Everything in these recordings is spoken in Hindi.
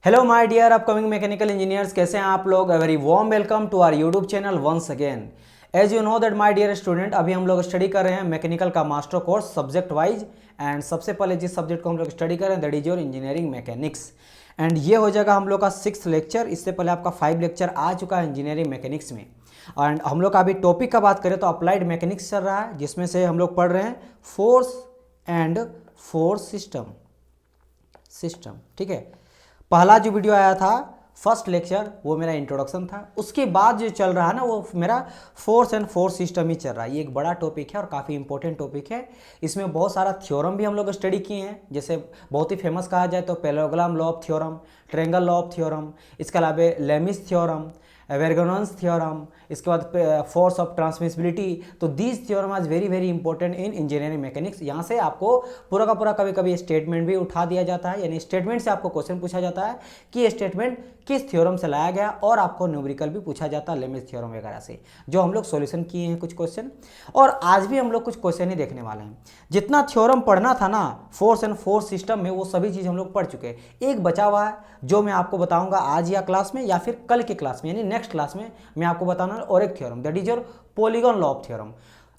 Hello my dear upcoming mechanical engineers, कैसे हैं आप लोग। Very warm welcome to our YouTube channel once again. As you know that my dear student, अभी हम लोग स्टडी कर रहे हैं मैकेनिकल का master course subject wise. And सबसे पहले जिस सब्जेक्ट को हम लोग स्टडी कर रहे हैं that is your engineering mechanics. And ये हो जाएगा हम लोग का 6th लेक्चर। इससे पहले आपका 5 लेक्चर आ चुका है इंजीनियरिंग मैकेनिक्स में। एंड हम लोग का अभी टॉपिक का बात करें तो अप्लाइड मैकेनिक्स चल रहा है, जिसमें से हम लोग पढ़ रहे हैं फोर्स एंड फोर्स सिस्टम। ठीक है, पहला जो वीडियो आया था फर्स्ट लेक्चर वो मेरा इंट्रोडक्शन था। उसके बाद जो चल रहा है ना वो मेरा फोर्स एंड फोर्स सिस्टम ही चल रहा है। ये एक बड़ा टॉपिक है और काफ़ी इंपॉर्टेंट टॉपिक है। इसमें बहुत सारा थ्योरम भी हम लोग स्टडी किए हैं। जैसे बहुत ही फेमस कहा जाए तो parallelogram law of theorem, triangle law of theorem, इसके अलावा लेमिस थ्योरम, वेरगोनस थ्योरम, इसके बाद फोर्स ऑफ ट्रांसमिसिबिलिटी। तो दीज थ्योरम आज very very important in engineering mechanics. यहाँ से आपको पूरा का पूरा कभी कभी स्टेटमेंट भी उठा दिया जाता है, यानी स्टेटमेंट से आपको क्वेश्चन पूछा जाता है कि ये स्टेटमेंट किस थ्योरम से लाया गया, और आपको न्यूमेरिकल भी पूछा जाता है लेमिस थ्योरम वगैरह से, जो हम लोग सॉल्यूशन किए हैं कुछ क्वेश्चन। और आज भी हम लोग कुछ क्वेश्चन ही देखने वाले हैं। जितना थ्योरम पढ़ना था ना फोर्स एंड फोर्स सिस्टम में, वो सभी चीज़ हम लोग पढ़ चुके हैं। एक बचा हुआ है जो मैं आपको बताऊंगा आज या क्लास में या फिर कल के क्लास में, यानी नेक्स्ट क्लास में मैं आपको बताना और एक theorem that is your polygon law of theorem.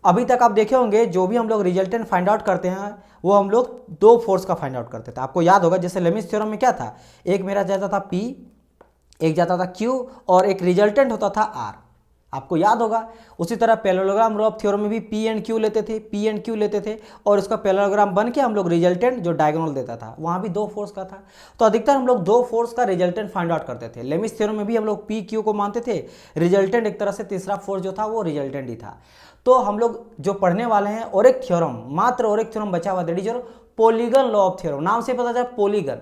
अभी तक आप देखे होंगे जो भी हम लोग रिजल्टेंट फाइंड आउट करते हैं वो हम लोग दो फोर्स का फाइंड आउट करते थे। आपको याद होगा जैसे लेमिस थ्योरम में क्या था, एक मेरा जाता था P, एक जाता था Q, और एक रिजल्टेंट होता था R। आपको याद होगा। उसी तरह पैरेललोग्राम लॉ ऑफ थ्योरम में भी P एंड Q लेते थे, P एंड Q लेते थे, और उसका पैरेललोग्राम बन के हम लोग रिजल्टेंट जो डायगोनल देता था वहाँ भी दो फोर्स का था। तो अधिकतर हम लोग दो फोर्स का रिजल्टेंट फाइंड आउट करते थे। लेमिस थ्योरम में भी हम लोग P Q को मानते थे, रिजल्टेंट एक तरह से तीसरा फोर्स जो था वो रिजल्टेंट ही था। तो हम लोग जो पढ़ने वाले हैं और एक थ्योरम, मात्र और एक थ्योरम बचा हुआ that is polygon law of theorem. नाम से पता चला पॉलीगन।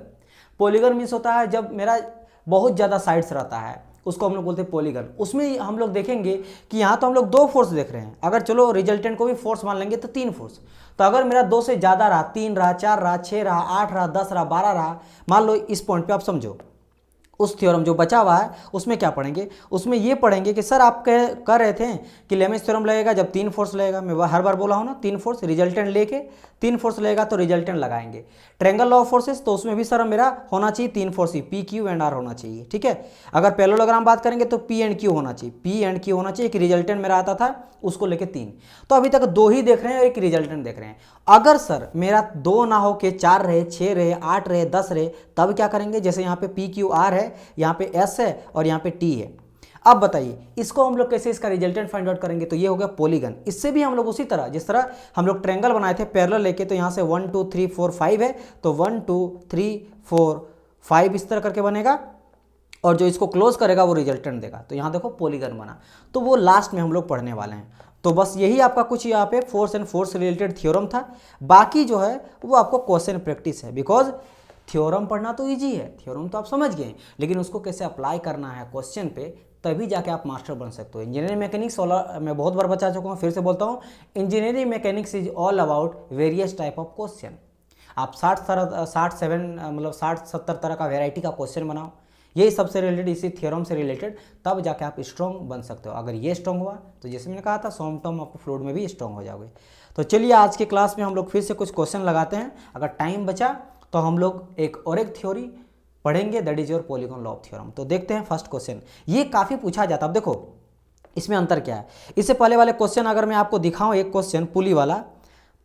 पॉलीगन मीन्स होता है जब मेरा बहुत ज़्यादा साइड्स रहता है, उसको हम लोग बोलते हैं पॉलीगन। उसमें हम लोग देखेंगे कि यहाँ तो हम लोग दो फोर्स देख रहे हैं, अगर चलो रिजल्टेंट को भी फोर्स मान लेंगे तो तीन फोर्स। तो अगर मेरा दो से ज़्यादा रहा, 3 रहा, 4 रहा, 6 रहा, 8 रहा, 10 रहा, 12 रहा, मान लो इस पॉइंट पे आप समझो, उस थ्योरम जो बचा हुआ है उसमें क्या पढ़ेंगे, उसमें ये पढ़ेंगे कि सर आप कह रहे थे कि लेमिस थ्योरम लगेगा जब तीन फोर्स लगेगा। मैं हर बार बोला हूँ ना, तीन फोर्स रिजल्टेंट लेके तीन फोर्स लगेगा तो रिजल्टेंट लगाएंगे। ट्रायंगल लॉ ऑफ फोर्सेस तो उसमें भी सर मेरा होना चाहिए तीन force he, P Q and R होना चाहिए। ठीक है, अगर पैरेललोग्राम बात करेंगे तो P एंड Q होना चाहिए, P एंड Q होना चाहिए। एक रिजल्टेंट मेरा आता था उसको लेके तीन। तो अभी तक दो ही देख रहे हैं और एक रिजल्टेंट देख रहे हैं। अगर सर मेरा दो ना हो के 4 रहे, 6 रहे, 8 रहे, 10 रहे, तब क्या करेंगे। जैसे यहाँ पे P Q R है, यहाँ पे S है और यहाँ पे T है। अब बताइए इसको हम लोग कैसे इसका रिजल्टेंट फाइंड आउट करेंगे। तो ये हो गया पॉलीगन। इससे भी हम लोग उसी तरह जिस तरह हम लोग ट्रायंगल बनाए थे पैरेलल लेके, तो यहाँ से 1 2 3 4 5 है, तो 1 2 3 4 5 इस तरह करके बनेगा, और जो इसको क्लोज करेगा वो रिजल्टेंट देगा। तो यहाँ देखो पॉलीगन बना। तो वो लास्ट में हम लोग पढ़ने वाले हैं। तो बस यही आपका कुछ यहाँ पे force and force related theorem था। बाकी जो है वो आपको क्वेश्चन प्रैक्टिस है, बिकॉज थ्योरम पढ़ना तो इजी है, थ्योरम तो आप समझ गए, लेकिन उसको कैसे अप्लाई करना है क्वेश्चन पे, तभी जाके आप मास्टर बन सकते हो। इंजीनियरिंग मैकेनिक्स मैं बहुत बार बता चुका हूँ, फिर से बोलता हूँ, engineering mechanics is all about various type of question. आप 60-70 तरह का वेराइटी का क्वेश्चन बनाओ, यही सबसे रिलेटेड, इसी थ्योरम से रिलेटेड, तब जाके आप स्ट्रॉन्ग बन सकते हो। अगर ये स्ट्रॉन्ग हुआ तो जैसे मैंने कहा था सॉम टर्म आपको फ्लूइड में भी स्ट्रॉन्ग हो जाओगे। तो चलिए आज के क्लास में हम लोग फिर से कुछ क्वेश्चन लगाते हैं। अगर टाइम बचा तो हम लोग एक और एक थ्योरी पढ़ेंगे that is your polygon law of theorem. तो देखते हैं फर्स्ट क्वेश्चन। ये काफ़ी पूछा जाता है। अब देखो इसमें अंतर क्या है। इससे पहले वाले क्वेश्चन अगर मैं आपको दिखाऊं, एक क्वेश्चन पुली वाला,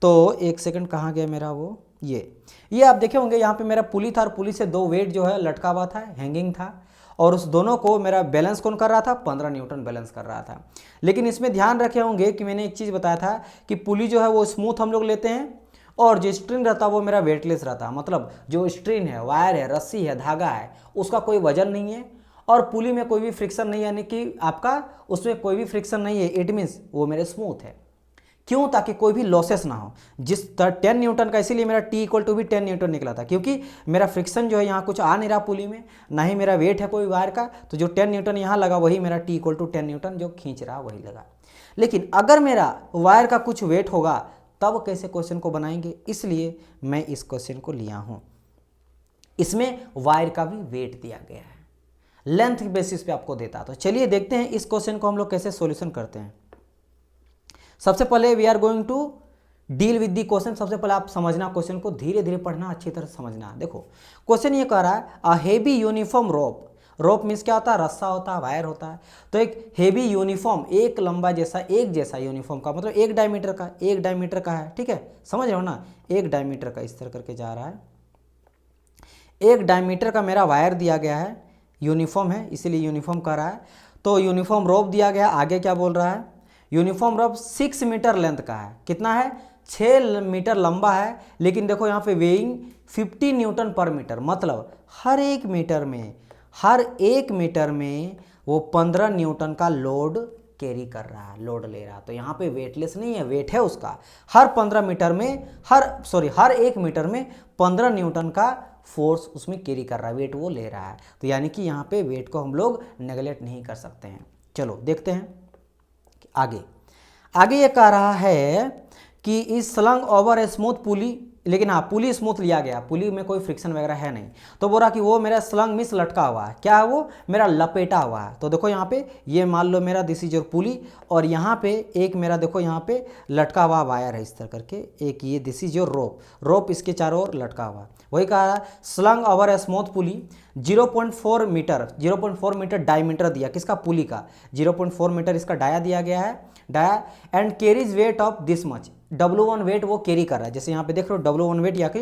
तो एक सेकंड कहाँ गया मेरा वो, ये आप देखे होंगे यहाँ पे मेरा पुली था और पुली से दो वेट जो है लटका हुआ था, हैंगिंग था, और उस दोनों को मेरा बैलेंस कौन कर रहा था, 15 न्यूटन बैलेंस कर रहा था। लेकिन इसमें ध्यान रखे होंगे कि मैंने एक चीज़ बताया था कि पुली जो है वो स्मूथ हम लोग लेते हैं, और जो स्ट्रिंग रहता है वो मेरा वेटलेस रहता है। मतलब जो स्ट्रिंग है, वायर है, रस्सी है, धागा है, उसका कोई वजन नहीं है, और पुली में कोई भी फ्रिक्शन नहीं है, यानी कि आपका उसमें कोई भी फ्रिक्शन नहीं है। इट मीन्स वो मेरे स्मूथ है। क्यों, ताकि कोई भी लॉसेस ना हो। जिस 10 न्यूटन का, इसीलिए मेरा T इक्वल टू भी 10 न्यूटन निकला था, क्योंकि मेरा फ्रिक्शन जो है यहाँ कुछ आ नहीं रहा पुली में, ना ही मेरा वेट है कोई वायर का, तो जो 10 न्यूटन यहाँ लगा वही मेरा T इक्वल टू 10 न्यूटन जो खींच रहा वही लगा। लेकिन अगर मेरा वायर का कुछ वेट होगा तब कैसे क्वेश्चन को बनाएंगे, इसलिए मैं इस क्वेश्चन को लिया हूँ। इसमें वायर का भी वेट दिया गया है, लेंथ के बेसिस पे आपको देता। तो चलिए देखते हैं इस क्वेश्चन को हम लोग कैसे सॉल्यूशन करते हैं। सबसे पहले we are going to deal with the question. सबसे पहले आप समझना क्वेश्चन को, धीरे धीरे पढ़ना, अच्छी तरह समझना। देखो क्वेश्चन ये कह रहा है a heavy uniform rope. Rope means क्या होता है? रस्सा होता है, वायर होता है। तो एक हेवी यूनिफॉर्म, एक लंबा जैसा, एक जैसा यूनिफॉर्म का मतलब एक डायमीटर का, एक डायमीटर का है, ठीक है, समझ रहे हो ना, एक डायमीटर का इस तरह करके जा रहा है। एक डायमीटर का मेरा वायर दिया गया है, यूनिफॉर्म है इसीलिए यूनिफॉर्म कह रहा है। तो यूनिफॉर्म रोप दिया गया, आगे क्या बोल रहा है? यूनिफॉर्म रोप 6 मीटर लेंथ का है। कितना है? 6 मीटर लंबा है। लेकिन देखो यहाँ पे वेइंग 50 न्यूटन पर मीटर, मतलब हर एक मीटर में वो 15 न्यूटन का लोड कैरी कर रहा है, लोड ले रहा है। तो यहाँ पे वेटलेस नहीं है, वेट है उसका। हर 15 मीटर में हर एक मीटर में 15 न्यूटन का फोर्स उसमें कैरी कर रहा है, वेट वो ले रहा है। तो यानी कि यहाँ पे वेट को हम लोग नेगलेक्ट नहीं कर सकते हैं। चलो देखते हैं आगे। आगे ये कह रहा है कि इस स्लंग ओवर ए स्मूथ पुली, लेकिन हाँ पुली स्मूथ लिया गया, पुली में कोई फ्रिक्शन वगैरह है नहीं। तो बोला कि वो मेरा स्लंग मिस लटका हुआ है। क्या है वो? मेरा लपेटा हुआ है। तो देखो यहाँ पे ये मान लो मेरा दिस इज योर पुली, और यहाँ पे एक मेरा देखो यहाँ पे लटका हुआ वायर है इस तरह करके, एक ये this is your rope, rope इसके चारों ओर लटका हुआ। वही कहा है slung over a smooth pulley 0.4 meter, 0.4 meter diameter दिया किसका? पुली का। 0.4 मीटर इसका डाया दिया गया है, dia, and carries weight of this much. W1 weight वो कैरी कर रहा है, जैसे यहाँ पे देख रहे हो W1 वेट या कि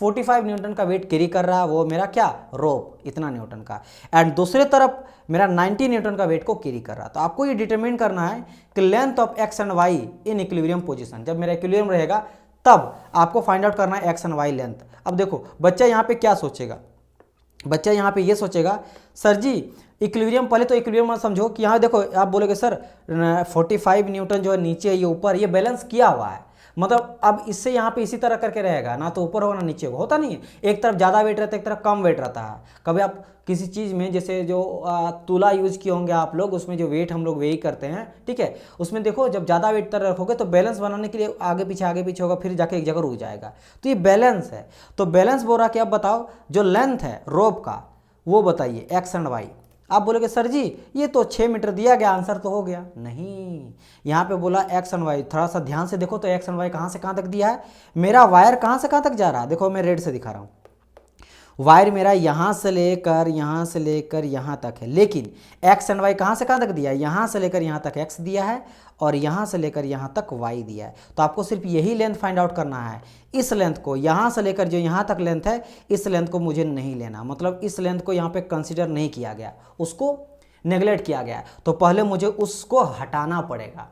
45 न्यूटन का वेट कैरी कर रहा है, वो मेरा क्या? रोप, इतना न्यूटन का। एंड दूसरे तरफ मेरा 90 न्यूटन का वेट को कैरी कर रहा है। तो आपको ये डिटरमिन करना है कि length of X and Y in equilibrium position, जब मेरा इक्विलिब्रियम रहेगा तब आपको फाइंड आउट करना है एक्स एंड वाई लेंथ। अब देखो बच्चा यहाँ पे क्या सोचेगा, बच्चा यहाँ पे ये सोचेगा सर जी इक्विलिब्रियम, पहले तो इक्विलिब्रियम समझो कि यहाँ देखो आप बोलोगे सर 45 न्यूटन जो है नीचे, ये ऊपर, ये बैलेंस किया हुआ है, मतलब अब इससे यहाँ पे इसी तरह करके रहेगा, ना तो ऊपर होगा ना नीचे होगा, होता नहीं है। एक तरफ ज़्यादा वेट रहता है, एक तरफ कम वेट रहता है। कभी आप किसी चीज़ में जैसे जो तुला यूज किए होंगे आप लोग, उसमें जो वेट हम लोग वेही करते हैं, ठीक है, उसमें देखो जब ज़्यादा वेट तरह रखोगे तो बैलेंस बनाने के लिए आगे पीछे होगा, फिर जाके एक जगह रुक जाएगा। तो ये बैलेंस है। तो बैलेंस बोल रहा कि अब बताओ जो लेंथ है रोप का वो बताइए एक्स एंड वाई। आप बोलोगे सर जी ये तो 6 मीटर दिया गया, आंसर तो हो गया। नहीं, यहाँ पे बोला एक्स एंड वाई, थोड़ा सा ध्यान से देखो तो एक्स एंड वाई कहाँ से कहाँ तक दिया है। मेरा वायर कहाँ से कहाँ तक जा रहा है, देखो मैं रेड से दिखा रहा हूँ, वायर मेरा यहाँ से लेकर यहाँ तक है, लेकिन एक्स एंड वाई कहाँ से कहाँ तक दिया है? यहाँ से लेकर यहाँ तक एक्स दिया है और यहाँ से लेकर यहाँ तक वाई दिया है। तो आपको सिर्फ यही लेंथ फाइंड आउट करना है। इस लेंथ को, यहाँ से लेकर जो यहाँ तक लेंथ है, इस लेंथ को मुझे नहीं लेना, मतलब इस लेंथ को यहाँ पे कंसिडर नहीं किया गया, उसको नेगलेक्ट किया गया। तो पहले मुझे उसको हटाना पड़ेगा।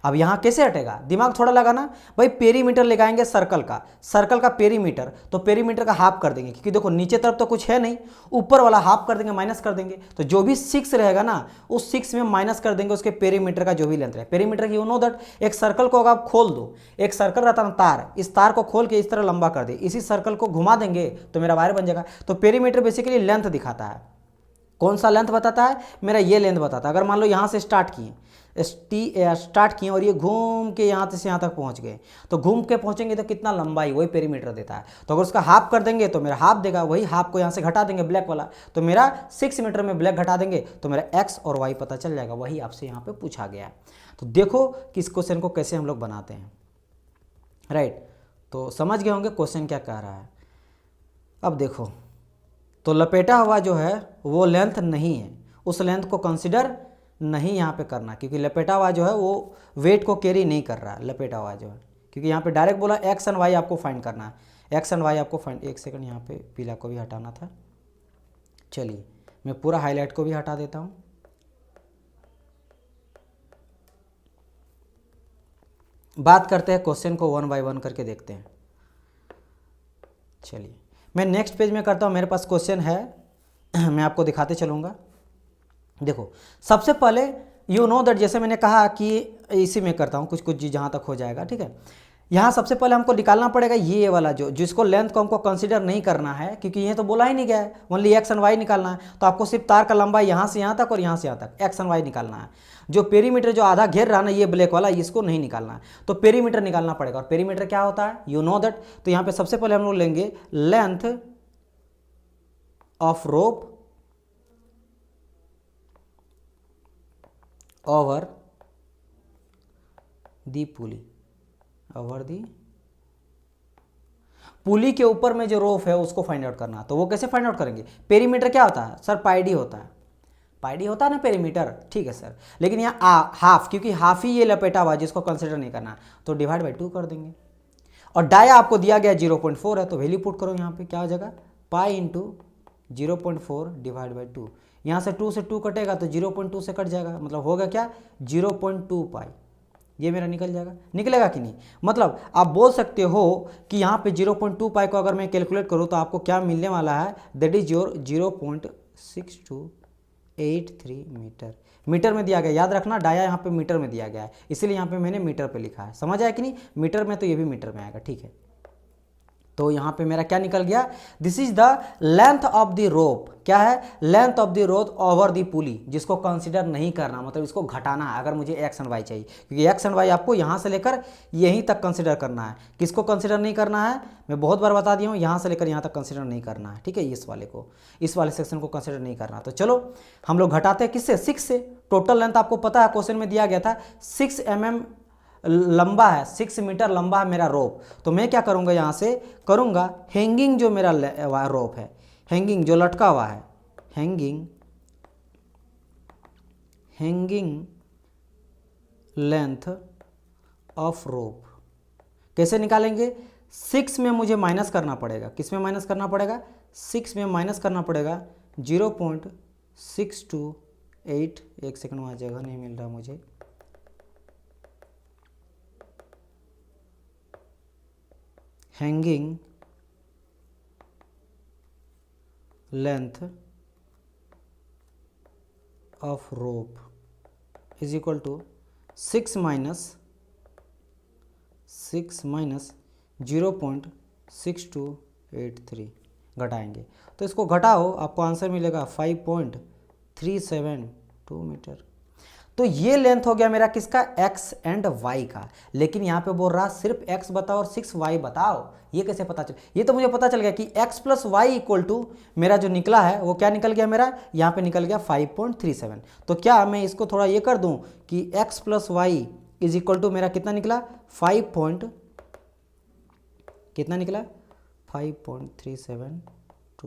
अब यहाँ कैसे हटेगा? दिमाग थोड़ा लगाना भाई। पेरीमीटर लगाएंगे सर्कल का पेरीमीटर, तो पेरीमीटर का हाफ कर देंगे, क्योंकि देखो नीचे तरफ तो कुछ है नहीं, ऊपर वाला हाफ कर देंगे, माइनस कर देंगे। तो जो भी 6 रहेगा ना, उस 6 में माइनस कर देंगे उसके पेरीमीटर का जो भी लेंथ है। पेरीमीटर की यू नो दैट एक सर्कल को अगर आप खोल दो, एक सर्कल रहता है ना तार, इस तार को खोल के इस तरह लंबा कर दे, इसी सर्कल को घुमा देंगे तो मेरा वायर बन जाएगा। तो पेरीमीटर बेसिकली लेंथ दिखाता है। कौन सा लेंथ बताता है? मेरा ये लेंथ बताता है। अगर मान लो यहाँ से स्टार्ट किए और ये घूम के यहाँ से यहाँ तक पहुँच गए, तो घूम के पहुँचेंगे तो कितना लंबाई, वही पेरीमीटर देता है। तो अगर उसका हाफ कर देंगे तो मेरा हाफ देगा, वही हाफ को यहाँ से घटा देंगे ब्लैक वाला, तो मेरा 6 मीटर में ब्लैक घटा देंगे तो मेरा एक्स और वाई पता चल जाएगा। वही आपसे यहाँ पे पूछा गया है। तो देखो कि इस क्वेश्चन को कैसे हम लोग बनाते हैं, राइट। तो समझ गए होंगे क्वेश्चन क्या कह रहा है। अब देखो, तो लपेटा हुआ जो है वो लेंथ नहीं है, उस लेंथ को कंसिडर नहीं यहाँ पे करना, क्योंकि लपेटा हुआ जो है वो वेट को कैरी नहीं कर रहा है, लपेटा हुआ जो है। क्योंकि यहाँ पे डायरेक्ट बोला एक्स एंड वाई आपको फाइंड करना है, एक्स एंड वाई आपको फाइंड। एक सेकंड, यहाँ पे पीला को भी हटाना था। चलिए मैं पूरा हाईलाइट को भी हटा देता हूँ। बात करते हैं क्वेश्चन को 1 बाय 1 करके देखते हैं। चलिए मैं नेक्स्ट पेज में करता हूँ, मेरे पास क्वेश्चन है, मैं आपको दिखाते चलूँगा। देखो सबसे पहले यू नो दैट, जैसे मैंने कहा कि इसी में करता हूँ कुछ कुछ चीज़ जहाँ तक हो जाएगा, ठीक है। यहाँ सबसे पहले हमको निकालना पड़ेगा ये वाला जो जिसको लेंथ को हमको कंसीडर नहीं करना है, क्योंकि ये तो बोला ही नहीं गया है, ओनली एक्स एंड वाई निकालना है। तो आपको सिर्फ तार का लंबाई यहाँ से यहाँ तक और यहाँ से यहाँ तक एक्स एंड वाई निकालना है। जो पेरीमीटर जो आधा घेर रहा ना ये ब्लैक वाला, इसको नहीं निकालना है। तो पेरीमीटर निकालना पड़ेगा। और पेरीमीटर क्या होता है यू नो दैट। तो यहाँ पे सबसे पहले हम लोग लेंगे length of rope over the pulley, over the pulley के ऊपर में जो रोप है उसको फाइंड आउट करना। तो वो कैसे फाइंड आउट करेंगे? पेरीमीटर क्या होता है सर? पाई होता है। पाई होता है ना पेरीमीटर, ठीक है सर। लेकिन यहाँ हाफ, क्योंकि हाफ ही ये लपेटा हुआ जिसको कंसिडर नहीं करना, तो डिवाइड बाई 2 कर देंगे। और डाया आपको दिया गया 0.4 है, तो वैल्यू पुट करो यहाँ पे, क्या हो जाएगा? Pi into 0.4 divide by 2। यहाँ से 2 से 2 कटेगा तो 0.2 से कट जाएगा, मतलब होगा क्या? 0.2 पाई। ये मेरा निकल जाएगा, निकलेगा कि नहीं? मतलब आप बोल सकते हो कि यहाँ पे 0.2 पाई को अगर मैं कैलकुलेट करूँ तो आपको क्या मिलने वाला है? That is your 0.6283 meter. Meter में दिया गया, याद रखना डाया यहाँ पे मीटर में दिया गया है, इसीलिए यहाँ पे मैंने मीटर पे लिखा है। समझ आया कि नहीं? मीटर में तो ये भी मीटर में आएगा, ठीक है। तो यहाँ पे मेरा क्या निकल गया? This is the length of the रोप। क्या है? Length of the rope over the पुली, जिसको कंसीडर नहीं करना, मतलब इसको घटाना है अगर मुझे एक्स एंड वाई चाहिए, क्योंकि एक्स एंड वाई आपको यहाँ से लेकर यहीं तक कंसीडर करना है। किसको कंसीडर नहीं करना है? मैं बहुत बार बता दिया हूँ, यहाँ से लेकर यहाँ तक कंसीडर नहीं करना है, ठीक है। इस वाले को, इस वाले सेक्शन को कंसीडर नहीं करना। तो चलो हम लोग घटाते हैं किससे? 6 से। टोटल लेंथ आपको पता है, क्वेश्चन में दिया गया था 6 mm लंबा है, 6 मीटर लंबा है मेरा रोप। तो मैं क्या करूंगा? यहाँ से करूंगा हैंगिंग जो मेरा रोप है, हैंगिंग जो लटका हुआ है, हैंगिंग लेंथ ऑफ रोप कैसे निकालेंगे? 6 में मुझे माइनस करना पड़ेगा। किस में माइनस करना पड़ेगा? 6 में माइनस करना पड़ेगा 0.628। एक सेकंड, वहाँ जगह नहीं मिल रहा मुझे। Hanging length of rope is equal to 6 minus 0.6283 घटाएंगे। तो इसको घटाओ, आपको आंसर मिलेगा 5.372 मीटर। तो ये लेंथ हो गया मेरा किसका? एक्स एंड वाई का। लेकिन यहाँ पे बोल रहा सिर्फ एक्स बताओ और 6 वाई बताओ। ये कैसे पता चल? ये तो मुझे पता चल गया कि x plus Y equal to मेरा जो निकला है वो क्या निकल गया मेरा? यहाँ पे निकल गया 5.37। तो क्या मैं इसको थोड़ा ये कर दूं कि x plus Y is equal to मेरा कितना निकला? 5.372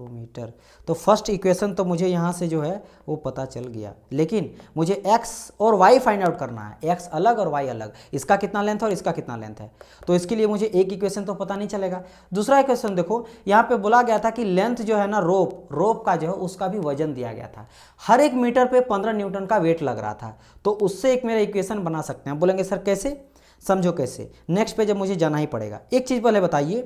मीटर। तो फर्स्ट इक्वेशन तो मुझे यहाँ से जो है वो पता चल गया, लेकिन मुझे x और y फाइंड आउट करना है, x अलग और y अलग। इसका कितना लेंथ है और इसका कितना लेंथ है, तो इसके लिए मुझे एक इक्वेशन तो पता नहीं चलेगा। दूसरा इक्वेशन देखो, यहाँ पे बोला गया था कि लेंथ जो है ना रोप का जो है उसका भी वजन दिया गया था। हर एक मीटर पे 15 न्यूटन का वेट लग रहा था। तो उससे एक मेरा इक्वेशन बना सकते हैं। बोलेंगे सर कैसे? समझो कैसे, नेक्स्ट पे जब मुझे जाना ही पड़ेगा। एक चीज़ पहले बताइए,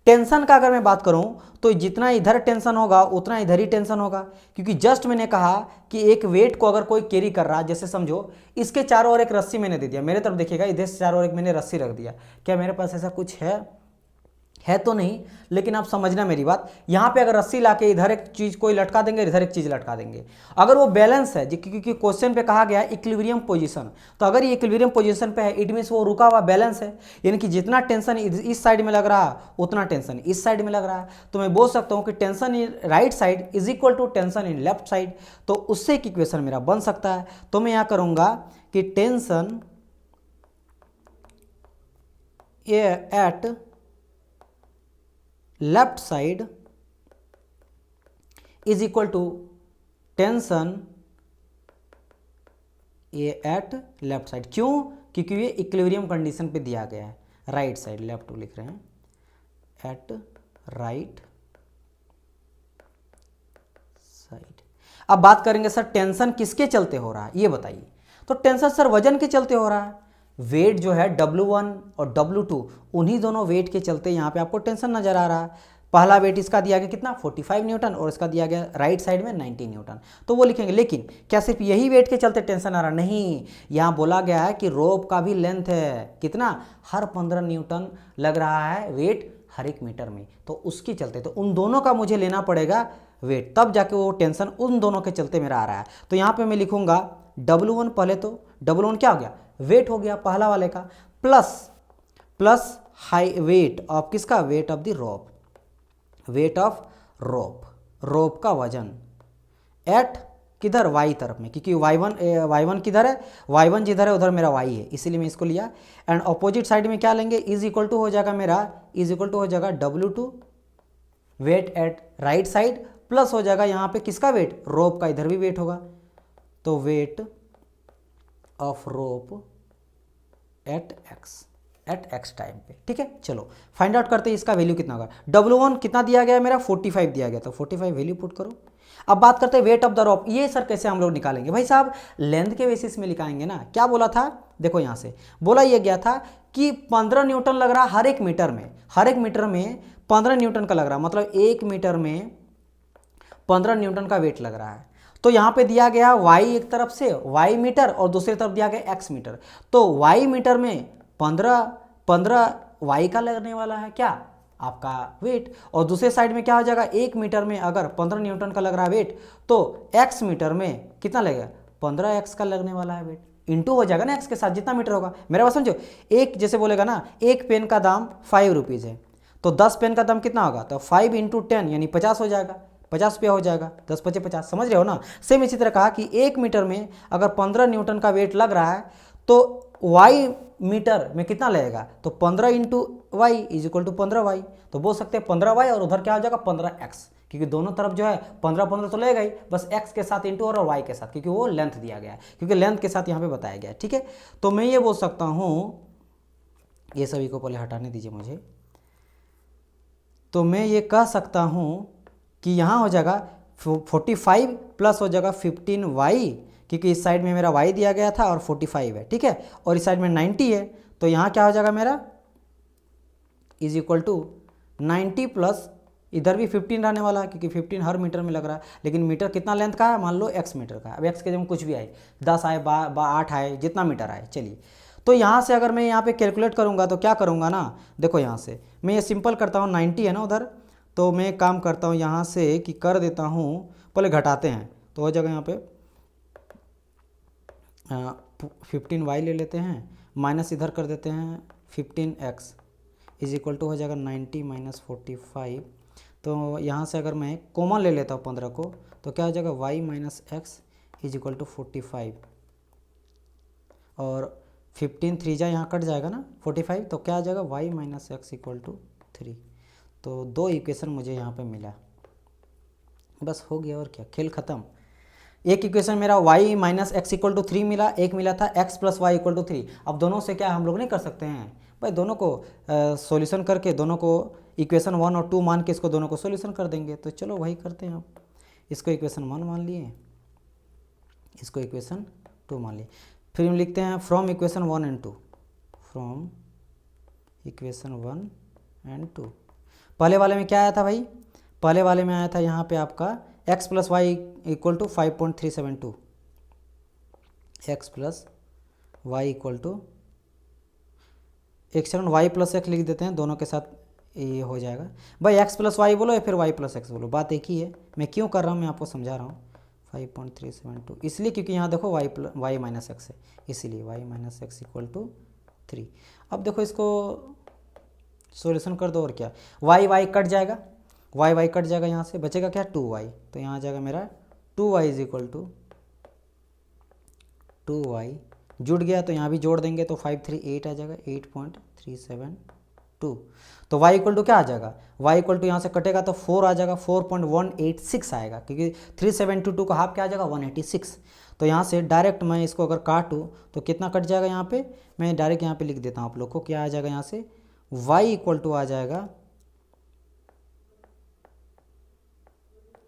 टेंशन का अगर मैं बात करूं तो जितना इधर टेंशन होगा उतना इधर ही टेंशन होगा, क्योंकि जस्ट मैंने कहा कि एक वेट को अगर कोई कैरी कर रहा है, जैसे समझो इसके चारों ओर एक रस्सी मैंने दे दिया, मेरे तरफ देखिएगा, इधर से चारों ओर एक मैंने रस्सी रख दिया। क्या मेरे पास ऐसा कुछ है तो नहीं, लेकिन आप समझना मेरी बात। यहाँ पे अगर रस्सी लाके इधर एक चीज कोई लटका देंगे, इधर एक चीज लटका देंगे, अगर वो बैलेंस है, क्योंकि क्वेश्चन पे कहा गया है इक्विलिब्रियम पोजीशन, तो अगर ये इक्विलिब्रियम पोजीशन पे है इट मींस वो रुका हुआ बैलेंस है, यानी कि जितना टेंशन इस साइड में लग रहा है उतना टेंशन इस साइड में लग रहा है। तो मैं बोल सकता हूँ कि tension in right side is equal to tension in left side. तो उससे एक इक्वेशन मेरा बन सकता है। तो मैं यहाँ करूँगा कि tension at left side is equal to tension A at left side. क्यों? क्योंकि ये इक्विलिब्रियम कंडीशन पे दिया गया है। राइट साइड, लेफ्ट लिख रहे हैं, एट राइट साइड। अब बात करेंगे सर टेंशन किसके चलते हो रहा है, ये बताइए। तो टेंशन सर वजन के चलते हो रहा है। वेट जो है W1 और W2 उन्हीं दोनों वेट के चलते यहाँ पे आपको टेंशन नजर आ रहा है। पहला वेट इसका दिया गया कितना 45 न्यूटन और इसका दिया गया राइट साइड में 90 न्यूटन, तो वो लिखेंगे। लेकिन क्या सिर्फ यही वेट के चलते टेंशन आ रहा? नहीं, यहाँ बोला गया है कि रोप का भी लेंथ है कितना, हर 15 न्यूटन लग रहा है वेट हर एक मीटर में, तो उसके चलते तो उन दोनों का मुझे लेना पड़ेगा वेट, तब जाके वो टेंशन उन दोनों के चलते मेरा आ रहा है। तो यहाँ पे मैं लिखूंगा W1 पहले, तो W1 क्या हो गया, वेट हो गया पहला वाले का, प्लस हाई वेट ऑफ किसका, weight of the rope, weight of rope, rope का वजन एट किधर y तरफ में, क्योंकि y1 किधर है, y1 जिधर है उधर मेरा y है, इसीलिए मैं इसको लिया। एंड अपोजिट साइड में क्या लेंगे, इज इक्वल टू हो जाएगा मेरा, इज इक्वल टू हो जाएगा W2 weight at right side plus हो जाएगा यहाँ पे किसका वेट, रोप का, इधर भी वेट होगा, तो wait of rope eight x time पे। ठीक है, चलो फाइंड आउट करते हैं इसका वैल्यू कितना होगा। W1 कितना दिया गया है मेरा, 45 दिया गया, तो 45 वैल्यू पुट करो। अब बात करते हैं वेट ऑफ द रोप। ये सर कैसे हम लोग निकालेंगे भाई साहब, लेंथ के बेसिस में निकालेंगे ना। क्या बोला था, देखो यहाँ से बोला ये गया था कि 15 न्यूटन लग रहा हर एक मीटर में, हर एक मीटर में 15 न्यूटन का लग रहा, मतलब 1 मीटर में 15 न्यूटन का वेट लग रहा है। तो यहाँ पे दिया गया y एक तरफ से y मीटर और दूसरी तरफ दिया गया x मीटर, तो y मीटर में 15 y का लगने वाला है क्या, आपका वेट, और दूसरे साइड में क्या हो जाएगा, 1 मीटर में अगर 15 न्यूटन का लग रहा है वेट, तो x मीटर में कितना लगेगा, 15x का लगने वाला है वेट, इंटू हो जाएगा ना x के साथ जितना मीटर होगा। मेरा बात समझो, एक जैसे बोलेगा ना, एक पेन का दाम 5 रुपीज़ है, तो 10 पेन का दाम कितना होगा, तो 5 इंटू 10 यानी 50 हो जाएगा, 50 रुपया हो जाएगा, 10 पचे 50, समझ रहे हो ना। सेम इसी तरह कहा कि 1 मीटर में अगर 15 न्यूटन का वेट लग रहा है, तो y मीटर में कितना लगेगा, तो 15 into Y is equal to 15y, तो बोल सकते हैं 15y और उधर क्या हो जाएगा 15x, क्योंकि दोनों तरफ जो है 15 तो लगेगा ही, बस x के साथ इंटू और y के साथ, क्योंकि वो लेंथ दिया गया है, क्योंकि लेंथ के साथ यहाँ पे बताया गया है। ठीक है, तो मैं ये बोल सकता हूँ, ये सभी को पहले हटाने दीजिए मुझे, तो मैं ये कह सकता हूँ कि यहाँ हो जाएगा 45 प्लस हो जाएगा 15y, क्योंकि इस साइड में मेरा y दिया गया था और 45 है। ठीक है, और इस साइड में 90 है, तो यहाँ क्या हो जाएगा मेरा इज इक्वल टू 90 प्लस इधर भी 15 रहने वाला है, क्योंकि 15 हर मीटर में लग रहा है, लेकिन मीटर कितना लेंथ का है, मान लो x मीटर का है। अब x के जब कुछ भी आए, 10 आए 8 आए, जितना मीटर आए, चलिए। तो यहाँ से अगर मैं यहाँ पे कैलकुलेट करूँगा तो क्या करूँगा ना, देखो यहाँ से मैं ये सिंपल करता हूँ, 90 है ना उधर, तो मैं एक काम करता हूँ यहाँ से कि कर देता हूँ, पहले घटाते हैं, तो हो जाएगा यहाँ पे 15y ले लेते हैं, माइनस इधर कर देते हैं 15x इज इक्वल टू हो जाएगा 90 माइनस 45। तो यहाँ से अगर मैं कॉमन ले लेता हूँ 15 को, तो क्या हो जाएगा y minus X is equal to 45, और 15 3 जा यहाँ कट जाएगा ना 45, तो क्या आ जाएगा y minus X equal to 3। तो दो इक्वेशन मुझे यहाँ पे मिला, बस हो गया, और क्या, खेल ख़त्म। एक इक्वेशन मेरा y minus X equal to 3 मिला, एक मिला था x plus Y equal to 3। अब दोनों से क्या हम लोग नहीं कर सकते हैं भाई, दोनों को सॉल्यूशन करके, दोनों को इक्वेशन 1 और 2 मान के इसको दोनों को सॉल्यूशन कर देंगे। तो चलो वही करते हैं, आप इसको इक्वेशन 1 मान लिए, इसको इक्वेशन 2 मान लिए, फिर हम लिखते हैं from equation 1 and 2, from equation 1 and 2। पहले वाले में क्या आया था भाई, पहले वाले में आया था यहाँ पे आपका x plus Y equal to 5.372, X plus Y equal to, एक सेकंड y प्लस एक्स लिख देते हैं, दोनों के साथ ये हो जाएगा भाई, x प्लस वाई बोलो या फिर y प्लस एक्स बोलो, बात एक ही है। मैं क्यों कर रहा हूँ मैं आपको समझा रहा हूँ, 5.372 इसलिए क्योंकि यहाँ देखो y माइनस एक्स है, इसीलिए y minus X equal to 3। अब देखो इसको सॉल्यूशन कर दो, और क्या, y कट जाएगा, y कट जाएगा, यहाँ से बचेगा क्या 2y, तो यहाँ आ जाएगा मेरा 2y is equal to 2y जुड़ गया, तो यहाँ भी जोड़ देंगे तो 538 आ जाएगा, 8.372। तो y इक्वल टू क्या आ जाएगा, y इक्वल टू यहाँ से कटेगा तो 4 आ जाएगा, 4.186 आएगा, क्योंकि 372 का हाफ क्या आ जाएगा 186। तो यहाँ से डायरेक्ट मैं इसको अगर काटूँ तो कितना कट जाएगा, यहाँ पे मैं डायरेक्ट यहाँ पे लिख देता हूँ आप लोग को, क्या आ जाएगा यहाँ से y इक्वल टू आ जाएगा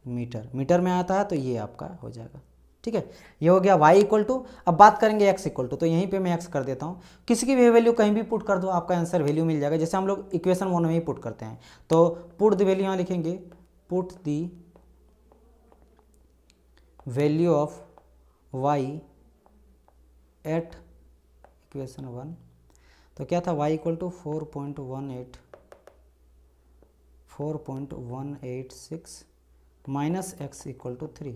मीटर में आता है, तो ये आपका हो जाएगा। ठीक है, ये हो गया y इक्वल टू। अब बात करेंगे x इक्वल टू, तो यहीं पे मैं x कर देता हूँ, किसी की भी वैल्यू कहीं भी पुट कर दो, आपका आंसर वैल्यू मिल जाएगा, जैसे हम लोग इक्वेशन 1 में ही पुट करते हैं। तो पुट द वैल्यू यहाँ लिखेंगे, put the value of y at equation 1, तो क्या था y equal to 4.186 minus X equal to 3,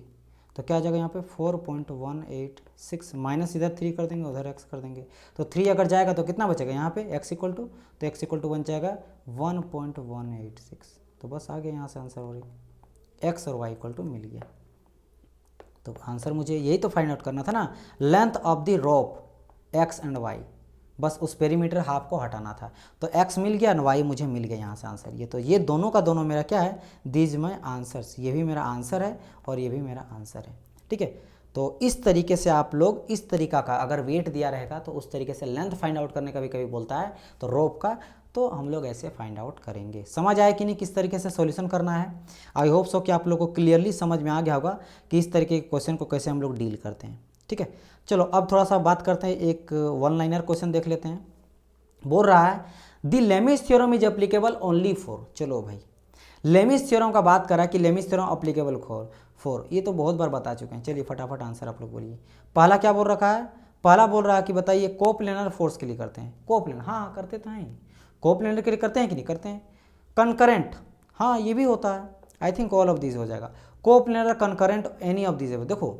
तो क्या आ जाएगा यहाँ पे 4.186 माइनस इधर 3 कर देंगे, उधर x कर देंगे, तो 3 अगर जाएगा तो कितना बचेगा यहाँ पे x इक्वल टू, तो x इक्वल टू बन जाएगा 1.186। तो बस आ गया यहाँ से आंसर, और x और y इक्वल टू मिल गया। तो आंसर मुझे यही तो फाइंड आउट करना था ना, length of the rope X and Y, बस उस पेरीमीटर हाफ को हटाना था। तो x मिल गया और y मुझे मिल गया यहाँ से आंसर। ये तो ये दोनों का दोनों मेरा क्या है, दीज माई आंसर्स, ये भी मेरा आंसर है और ये भी मेरा आंसर है। ठीक है, तो इस तरीके से आप लोग इस तरीका का अगर वेट दिया रहेगा तो उस तरीके से लेंथ फाइंड आउट करने का भी कभी बोलता है तो रोप का, तो हम लोग ऐसे फाइंड आउट करेंगे। समझ आया कि नहीं किस तरीके से सॉल्यूशन करना है। आई होप सो कि आप लोगों को क्लियरली समझ में आ गया होगा कि इस तरीके के क्वेश्चन को कैसे हम लोग डील करते हैं। ठीक है, चलो अब थोड़ा सा बात करते हैं, एक वन लाइनर क्वेश्चन देख लेते हैं। बोल रहा है the Lami's theorem is applicable only for, चलो भाई लेमिस थ्योरम का बात करा कि लेमिस थ्योरम एप्लीकेबल फॉर, ये तो बहुत बार बता चुके हैं। चलिए फटाफट आंसर आप लोग बोलिए। पहला क्या बोल रखा है, पहला बोल रहा है कि बताइए कोप्लेनर फोर्स के लिए करते हैं। कोप्लेनर, हाँ करते तो हैं, कोप्लेनर के लिए करते हैं कि नहीं करते हैं। कंकरेंट, हाँ ये भी होता है। I think all of this हो जाएगा। Coplanar, concurrent, any of this. देखो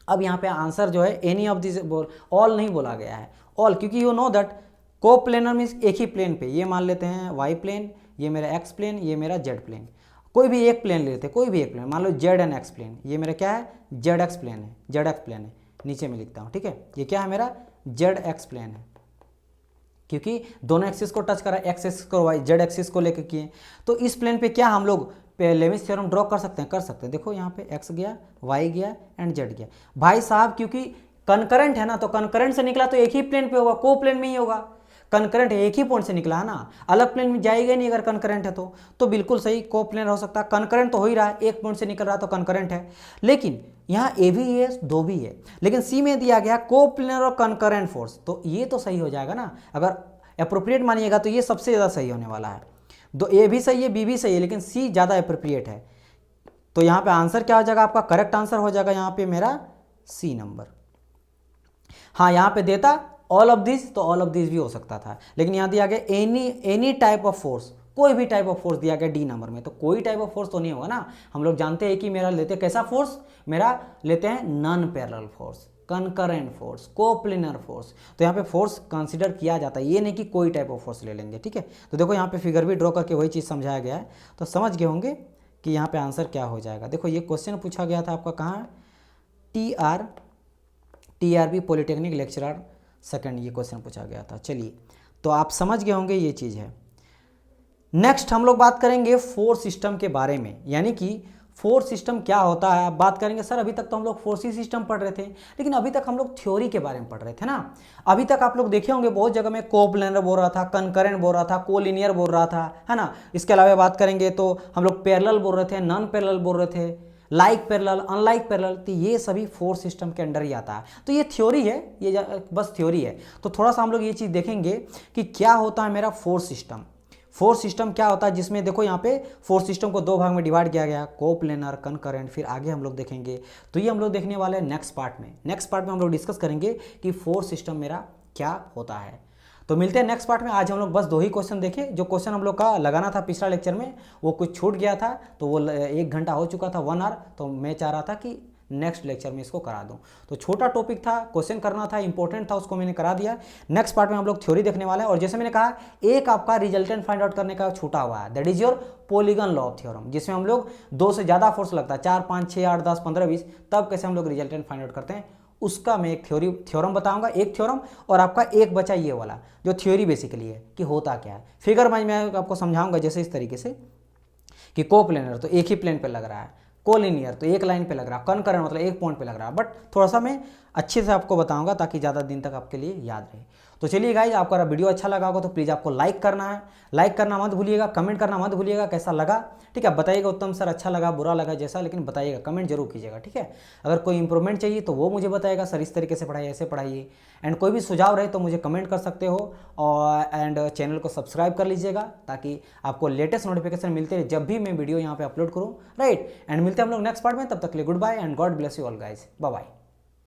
अब यहाँ पे आंसर जो है एनी ऑफ दिस, ऑल नहीं बोला गया है, ऑल, क्योंकि you know that coplanar means एक ही प्लेन पे, ये मान लेते हैं वाई प्लेन, ये मेरा एक्स प्लेन, ये मेरा जेड प्लेन, कोई भी एक प्लेन लेते हैं, कोई भी एक प्लेन, मान लो जेड एंड एक्स प्लेन, ये मेरा क्या है जेड एक्स प्लेन है, जेड एक्स प्लेन है, नीचे में लिखता हूँ। ठीक है, ये क्या है मेरा जेड एक्स प्लेन है, क्योंकि दोनों एक्सिस को टच करा, एक्स एक्सिस को वाई जेड एक्सिस को लेकर किए, तो इस प्लेन पे क्या हम लोग लेमिस थ्योरम ड्रॉ कर सकते हैं, कर सकते हैं। देखो यहाँ पे एक्स गया, वाई गया एंड जेड गया भाई साहब, क्योंकि कंकरेंट है ना, तो कंकरेंट से निकला तो एक ही प्लेन पे होगा, को प्लेन में ही होगा। कंकरेंट एक ही पॉइंट से निकला है ना, अलग प्लेन में जाएगा नहीं अगर कंकरेंट है तो बिल्कुल सही को प्लेन हो सकता है। कंकरेंट तो हो ही रहा है, एक पॉइंट से निकल रहा है तो कंकरेंट है, लेकिन यहाँ ए भी है दो भी है, लेकिन सी में दिया गया को प्लेनर और कंकरेंट फोर्स, तो ये तो सही हो जाएगा ना। अगर अप्रोप्रिएट मानिएगा तो ये सबसे ज़्यादा सही होने वाला है। दो ए भी सही है, बी भी सही है, लेकिन सी ज़्यादा अप्रोप्रिएट है। तो यहाँ पे आंसर क्या हो जाएगा आपका, करेक्ट आंसर हो जाएगा यहाँ पे मेरा सी नंबर। हाँ यहाँ पे देता ऑल ऑफ दिस, तो ऑल ऑफ दिस भी हो सकता था, लेकिन यहाँ दिया गया एनी टाइप ऑफ फोर्स, कोई भी टाइप ऑफ फोर्स दिया गया डी नंबर में, तो कोई टाइप ऑफ फोर्स तो नहीं होगा ना। हम लोग जानते हैं कि मेरा लेते कैसा फोर्स, मेरा लेते हैं non parallel force, concurrent force, coplanar force, तो यहाँ पे फोर्स कंसीडर किया जाता है, ये नहीं कि कोई टाइप ऑफ फोर्स ले लेंगे। ठीक है, तो देखो यहाँ पे फिगर भी ड्रॉ करके वही चीज़ समझाया गया है, तो समझ गए होंगे कि यहाँ पे आंसर क्या हो जाएगा। देखो ये क्वेश्चन पूछा गया था आपका कहाँ, TRB पॉलिटेक्निक लेक्चरर सेकंड, ये क्वेश्चन पूछा गया था। चलिए तो आप समझ गए होंगे ये चीज़ है। नेक्स्ट हम लोग बात करेंगे फोर्स सिस्टम के बारे में, यानी कि फोर्स सिस्टम क्या होता है। आप बात करेंगे सर अभी तक तो हम लोग फोर्सी सिस्टम पढ़ रहे थे, लेकिन अभी तक हम लोग थ्योरी के बारे में पढ़ रहे थे ना। अभी तक आप लोग देखे होंगे बहुत जगह में कोप्लेनर बोल रहा था, कंकरेंट बोल रहा था, कोलिनियर बोल रहा था, है ना। इसके अलावा बात करेंगे तो हम लोग पैरेलल बोल रहे थे, नॉन पैरेलल बोल रहे थे, लाइक पैरेलल, अनलाइक पैरेलल, तो ये सभी फोर्स सिस्टम के अंडर ही आता है। तो ये थ्योरी है, ये बस थ्योरी है। तो थोड़ा सा हम लोग ये चीज़ देखेंगे कि क्या होता है मेरा फोर्स सिस्टम। फोर्स सिस्टम क्या होता है, जिसमें देखो यहाँ पे फोर्स सिस्टम को दो भाग में डिवाइड किया गया, कोप्लेनर, कंकरेंट, फिर आगे हम लोग देखेंगे। तो ये हम लोग देखने वाले हैं नेक्स्ट पार्ट में। नेक्स्ट पार्ट में हम लोग डिस्कस करेंगे कि फोर्स सिस्टम मेरा क्या होता है। तो मिलते हैं नेक्स्ट पार्ट में। आज हम लोग बस 2 ही क्वेश्चन देखे। जो क्वेश्चन हम लोग का लगाना था पिछला लेक्चर में वो कुछ छूट गया था, तो वो 1 घंटा हो चुका था, 1 आवर, तो मैं चाह रहा था कि नेक्स्ट लेक्चर में इसको करा दूं। तो छोटा टॉपिक था, क्वेश्चन करना था, इंपॉर्टेंट था, उसको मैंने करा दिया। नेक्स्ट पार्ट में हम लोग थ्योरी देखने वाले हैं, और जैसे मैंने कहा एक आपका रिजल्टेंट फाइंड आउट करने का छूटा हुआ है, that is your polygon law of theorem, जिसमें हम लोग 2 से ज़्यादा फोर्स लगता है, 4, 5, 6, 8, 10, 15, 20, तब कैसे हम लोग रिजल्टेंट फाइंड आउट करते हैं, उसका मैं एक थ्योरम बताऊंगा, एक थ्योरम, और आपका एक बचा ये वाला जो थ्योरी बेसिकली है कि होता क्या है। फिगर वाइज मैं आपको समझाऊंगा, जैसे इस तरीके से कि कोप्लेनर तो एक ही प्लेन पे लग रहा है, कोलिनियर तो एक लाइन पे लग रहा है, कंकरेंट मतलब एक पॉइंट पे लग रहा है, बट थोड़ा सा मैं अच्छे से आपको बताऊंगा ताकि ज़्यादा दिन तक आपके लिए याद रहे। तो चलिए गाइज, आपका वीडियो अच्छा लगा होगा तो प्लीज़ आपको लाइक करना है, लाइक करना मत भूलिएगा, कमेंट करना मत भूलिएगा कैसा लगा, ठीक है। बताइएगा उत्तम सर अच्छा लगा, बुरा लगा, जैसा, लेकिन बताइएगा, कमेंट जरूर कीजिएगा, ठीक है। अगर कोई इंप्रूवमेंट चाहिए तो वो मुझे बताइएगा, सर इस तरीके से पढ़ाइए, ऐसे पढ़ाइए, एंड कोई भी सुझाव रहे तो मुझे कमेंट कर सकते हो, और एंड चैनल को सब्सक्राइब कर लीजिएगा ताकि आपको लेटेस्ट नोटिफिकेशन मिलते रहे जब भी मैं वीडियो यहाँ पे अपलोड करूँ, राइट। एंड मिलते हैं हम लोग नेक्स्ट पार्ट में, तब तक के लिए goodbye and God bless you all guys, bye bye.